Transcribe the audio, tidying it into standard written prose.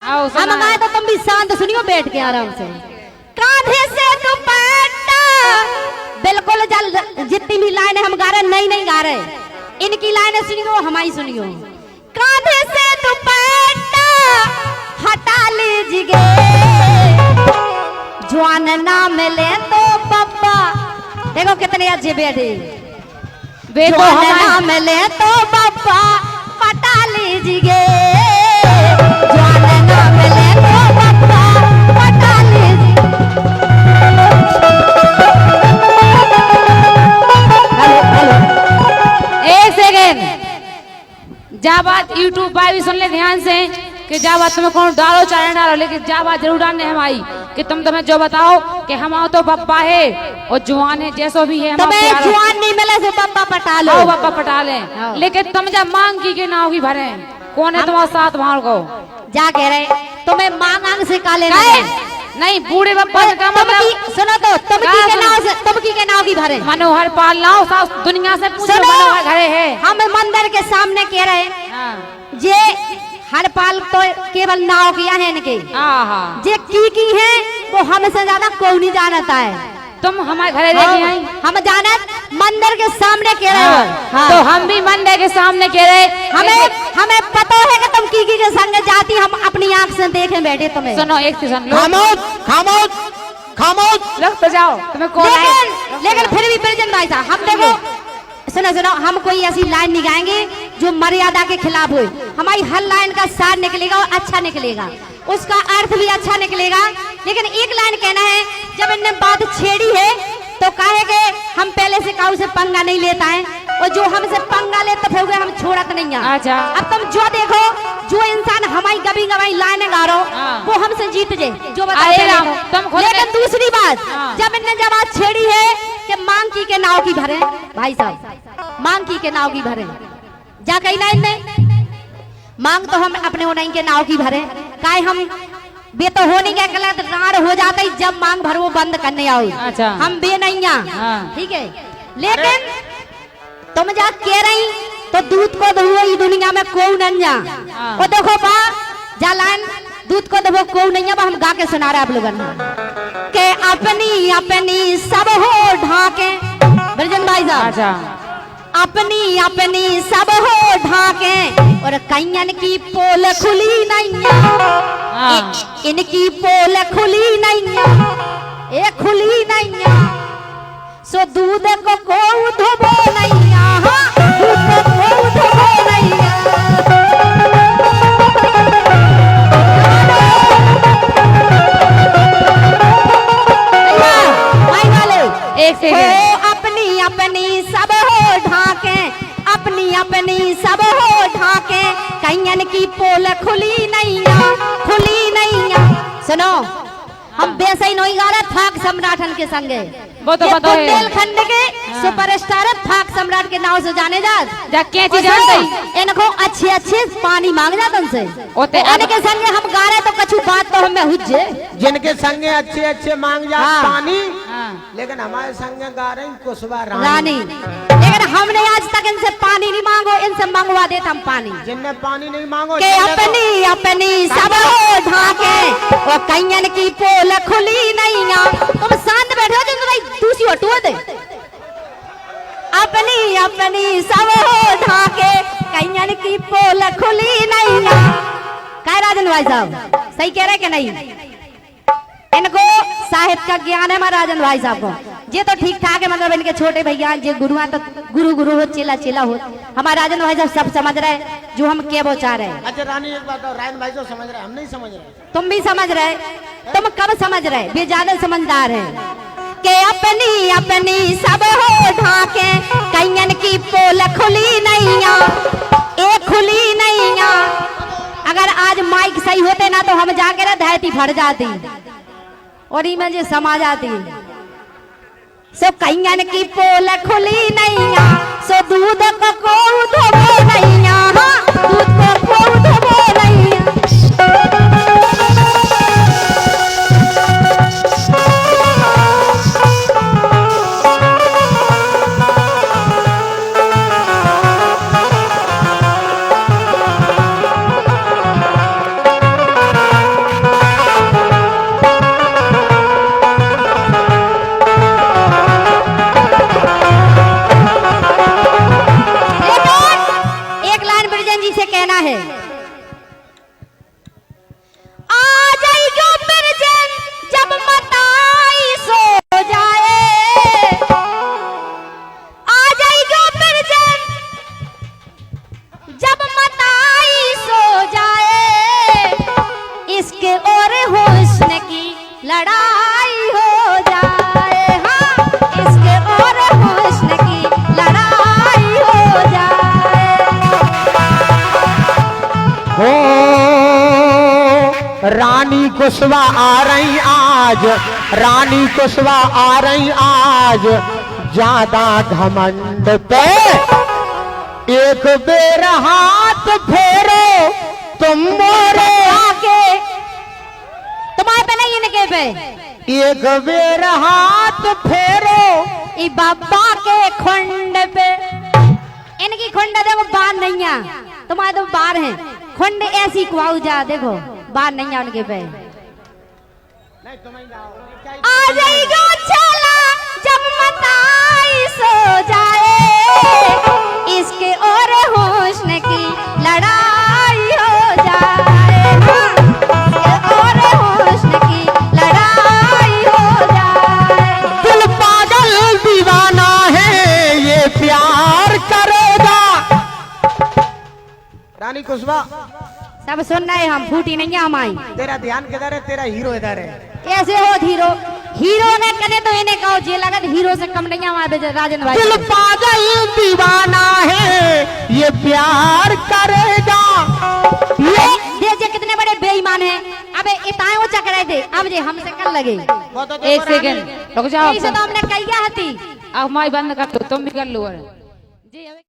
हम गाए तो तुम भी शांत सुनियो बैठ के आराम से। कांधे से दुपट्टा बिल्कुल जल जितनी भी लाइनें हम गा रहे नई नहीं गा रहे, इनकी लाइनें सुनियो हमारी सुनियो। कांधे से दुपट्टा हटा लीजिए, जवान ना मिले तो पप्पा। देखो कितने अच्छे बेटे, जवान ना मिले तो पप्पा पटा लीजिए, जवान ना मिले तो पप्पा पटा लीजिए। एक सेकेंड, जा बात यूट्यूब पर भी सुन ले ध्यान से कि जा बात तुम्हें कौन डालो चाहे डालो, लेकिन जा बात जरूर डालने हम आई कि तुम तुम्हें जो बताओ कि हम आओ तो पप्पा है और जवान है जैसो भी है। तुम्हें जवान नहीं मिले तो पप्पा पटा लो, पप्पा पटा ले, लेकिन तुम जब मांग की के ना होगी भरे कौन है तुम्हारे साथ वहां को जा कह रहे तुम्हें मांग आंग से का लेना नहीं बूढ़े पप्पा का मतलब सुनो तो तुमकी के नाव की भरे मनोहर पाल लाओ सास दुनिया से पूछो मनोहर घरे है। हम मंदिर के सामने कह रहे जे हर पाल तो केवल नाव किया है इनके, जे की है वो हमसे ज्यादा कोई नहीं जानता है। तुम हमारे घरे लेके आई, हम जानत मंदिर के सामने कह रहे हो। तो हम भी मंदिर के सामने कह रहे, हमें पता है कि तुम की के संग जाती, हम अपनी आंख से देखे बैठे तुम्हें। सुनो एक सेकंड, खामोश खामोश खामोश लग तो जाओ तुम्हें कौन लेकिन फिर भी प्रेजेंट भाई साहब हम देखो सुनो हम कोई ऐसी लाइन नहीं गाएंगे जो मर्यादा के खिलाफ हो। हमारी हर लाइन का सार निकलेगा और अच्छा निकलेगा, उसका अर्थ भी अच्छा निकलेगा। लेकिन एक लाइन कहना है, जब इनने बात छेड़ी है तो कहे कि हम पहले से काऊ से पंगा नहीं लेता है, और जो हमसे पंगा लेते फिर हम छोड़त नहीं है। अच्छा। अब तुम जो देखो जो इंसान हमारी गबी गवाई लाइन गा रहा वो हमसे जीत जे जो बताओ। लेकिन दूसरी बात जब इनने जब बात छेड़ी है कि मांग की के नाव की भरे, भाई साहब मांग की के नाव की भरे जा कही ना इनने मांग तो हम अपने हो नहीं के नाव की भरे काहे हम बे तो हो नहीं गया गलत रार हो जाता है जब मांग भर वो बंद करने आओ। अच्छा। हम बे नहीं ठीक है, लेकिन तुम जा कह रही तो दूध को दो दुनिया में को नहीं जा वो देखो बा जा लाइन दूध को दबो को नहीं है, हम गा के सुना रहे आप लोगन के अपनी अपनी सब हो ढाके ब्रजन भाई साहब अपनी अपनी सब हो ढाके और कैयन की पोल खुली नहीं इनकी पोल खुली नहीं ए खुली नहीं सो दूध को धोबो नहीं दूध को धोबो नहीं। एक अपनी अपनी सब हो ढाके अपनी अपनी सब हो ढाके कैयन की पोल खुली नहीं सुनो हम बेसई नहीं गा रहे फाक सम्राटन के संगे वो तो पता है बुंदेलखंड के सुपरस्टार फाक सम्राट के नाम से जाने जा क्या चीज जानते इनको अच्छे अच्छे पानी मांग जा तुमसे के संगे हम गा रहे तो कछु बात तो हमें हुज्जे जिनके संगे अच्छे अच्छे मांग जा पानी, लेकिन हमारे संगे गा रहे कुशवा रानी। लेकिन हमने आज तक इनसे पानी नहीं मांगो, इनसे मंगवा देता हम पानी। जिनने पानी नहीं मांगो के अपनी अपनी सब हो ढाके और कैयन की पोल खुली नहीं तुम शांत बैठे हो जो दूसरी हटो दे अपनी अपनी सब हो ढाके कैयन की पोल खुली नहीं कह राजन भाई साहब सही कह रहे कि नहीं? इनको साहित्य का ज्ञान है हमारे राजन भाई साहब को, ये तो ठीक ठाक है, मतलब इनके छोटे भैया जो गुरु तो गुरु हो चेला चेला हो। हमारे राजन भाई साहब सब समझ रहे जो हम क्या वो चाह रहे हैं। अच्छा रानी एक बात राजन भाई तो समझ रहे, हम नहीं समझ रहे। तुम भी समझ रहे, तुम कब समझ रहे? वे ज्यादा समझदार है के अपनी अपनी सब हो ढाके कैयन की पोल खुली नहीं ए खुली नहीं। अगर आज माइक सही होते ना तो हम जाके ना धरती फट जाती और इमें जो समा जाती। सो कैयन की पोल खुली नहीं सो दूध को धोबो नहीं दूध को धोबो नहीं। लड़ाई हो जाए, हाँ इसके और हुस्न की लड़ाई हो जाए। हो रानी कुशवा आ रही आज, रानी कुशवा आ रही आज, ज्यादा घमंड पे एक बेर हाथ फेरो तुम मोरे आके तुम्हारे पे नहीं, इनके पे एक बेर हाथ फेरो ई बाबा के खुंड पे। इनकी खुंड देखो बार नहीं है, तुम्हारे तो बार है खुंड ऐसी कुआऊ जा, देखो बार नहीं है उनके पे। आ जाएगा चला जब मताई सो जाए, इसके और हुस्न की लड़ाई हो जाए, हाँ, इसके और हुस्न की लड़ाई हो जाए। दिल पागल दीवाना है ये प्यार करेगा। रानी कुशवा सब सुन रहे हम, फूटी नहीं है हमारी। तेरा ध्यान किधर है, तेरा हीरो इधर है। कैसे हो हीरो, हीरो ने करे तो इन्हें कहो जे लगत हीरो से कम नहीं है हमारे राजन भाई। दिल पागल दीवाना है ये प्यार करेगा। ये जे कितने बड़े बेईमान हैं। अबे इताए वो चकराए थे, अब जे हमसे कर लगे। एक सेकंड रुक जाओ, इसे तो हमने कही हती। अब माई बंद कर दो, तुम भी कर लो।